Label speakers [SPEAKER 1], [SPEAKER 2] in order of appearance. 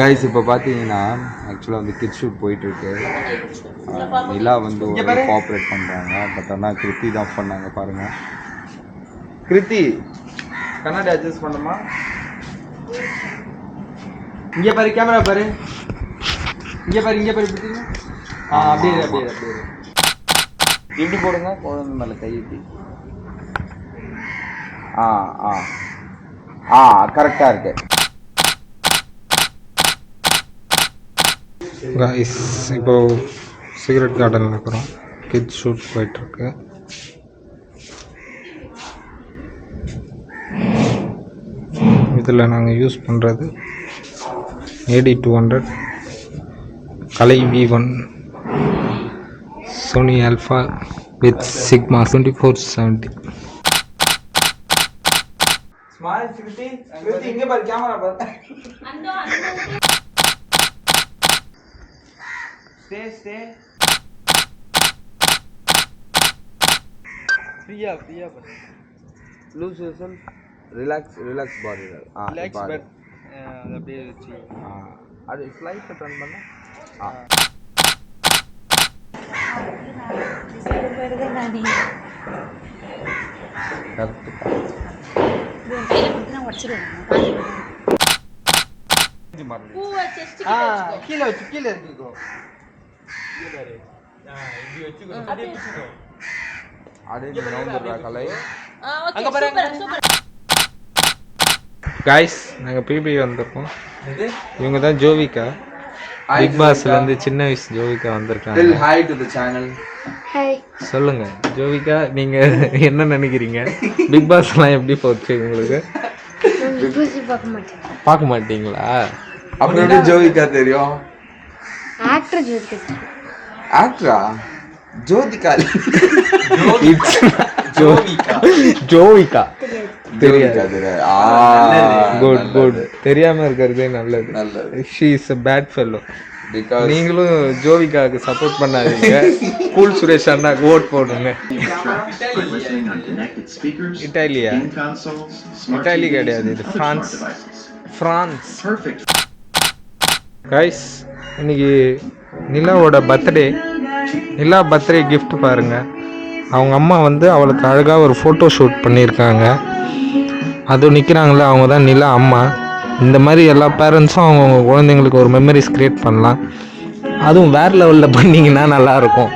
[SPEAKER 1] Guys இப்போ பார்த்தீங்கன்னா ஆக்சுவலாக வந்து கிட் ஷூட் போயிட்டுருக்கு. நிலா வந்து ஒரு கோஆப்ரேட் பண்ணுறாங்க. பட் ஆனால் கிருத்தி தான் பண்ணாங்க பாருங்கள். கிருத்தி கண்ணாடி அட்ஜஸ்ட் பண்ணுமா? இங்கே பாரு, கேமரா பாரு, இங்கே பாரு, இங்கே பாரு, பார்த்தீங்கன்னா அப்படியே அப்படியே அப்படியே இப்படி போடுங்க. குழந்தை மேலே கை இப்படி. கரெக்டாக இருக்கு.
[SPEAKER 2] கைஸ் இப்போ சிகரெட் கார்டனில் இருக்கிறோம். கிட்ஸ் ஷூட் போயிட்டுருக்கு. இதில் நாங்கள் யூஸ் பண்ணுறது AD200 Kalai V1 Sony Alpha with Sigma 2470.
[SPEAKER 1] Smile Kriti, Kriti இங்கே பாரு, கேமரா பாரு. Stay. Priya. Lose yourself. Relax body. Relax body. அது அப்படியே வெச்சு. அது ஸ்லைட் டர்ன் பண்ண.
[SPEAKER 3] வருதுடானே.
[SPEAKER 1] கரெக்ட்.
[SPEAKER 3] கையில குடுத்தா உடைச்சிடுவேன். பூவை செஸ்ட் கிட்ட வச்சுக்கோ.
[SPEAKER 1] கீழ இருக்குக்கோ. இப்படி வெச்சுக்கோ. அப்படியே வெச்சுக்கோ. அப்படியே நவுந்துறா கலை.
[SPEAKER 3] Okay super.
[SPEAKER 2] கைஸ் நாங்கள் பிபி வந்திருக்கோம். இவங்க தான் ஜோவிகா. பிக் பாஸ்லேருந்து சின்ன வயசு ஜோவிகா வந்திருக்காங்க.
[SPEAKER 1] Hi to the channel.
[SPEAKER 3] Hi.
[SPEAKER 2] சொல்லுங்க ஜோவிகா, நீங்கள் என்ன நினைக்கிறீங்க? பிக் பாஸ்லாம் எப்படி போச்சு உங்களுக்கு? பார்க்க மாட்டீங்களா?
[SPEAKER 1] அப்புறம் எப்படி ஜோவிகா தெரியும்?
[SPEAKER 3] ஆக்டர் ஜோதிகா.
[SPEAKER 1] ஆக்டரா? ஜோதிகா.
[SPEAKER 2] ஜோவிகா
[SPEAKER 1] தெரியாது.
[SPEAKER 2] குட். தெரியாம இருக்கிறதே நல்லது. She is a bad fellow. நீங்களும் ஜோவிகாவுக்கு சப்போர்ட் பண்ணாதீங்க. கூல் சுரேஷ் அண்ணாக்கு ஓட் போடுங்க. இட்டாலி கிடையாது, இது பிரான்ஸ். கைஸ் இன்னைக்கு நிலாவோட பர்த்டே. நிலா பர்த்டே கிஃப்ட் பாருங்க. அவங்க அம்மா வந்து அவளுக்கு அழகாக ஒரு ஃபோட்டோ ஷூட் பண்ணியிருக்காங்க. அதுவும் நிற்கிறாங்களே, அவங்க தான் நிலா அம்மா. இந்த மாதிரி எல்லா பேரண்ட்ஸும் அவங்க குழந்தைங்களுக்கு ஒரு மெமரிஸ் க்ரியேட் பண்ணலாம். அதுவும் வேறு லெவலில் பண்ணிங்கன்னா நல்லாயிருக்கும்.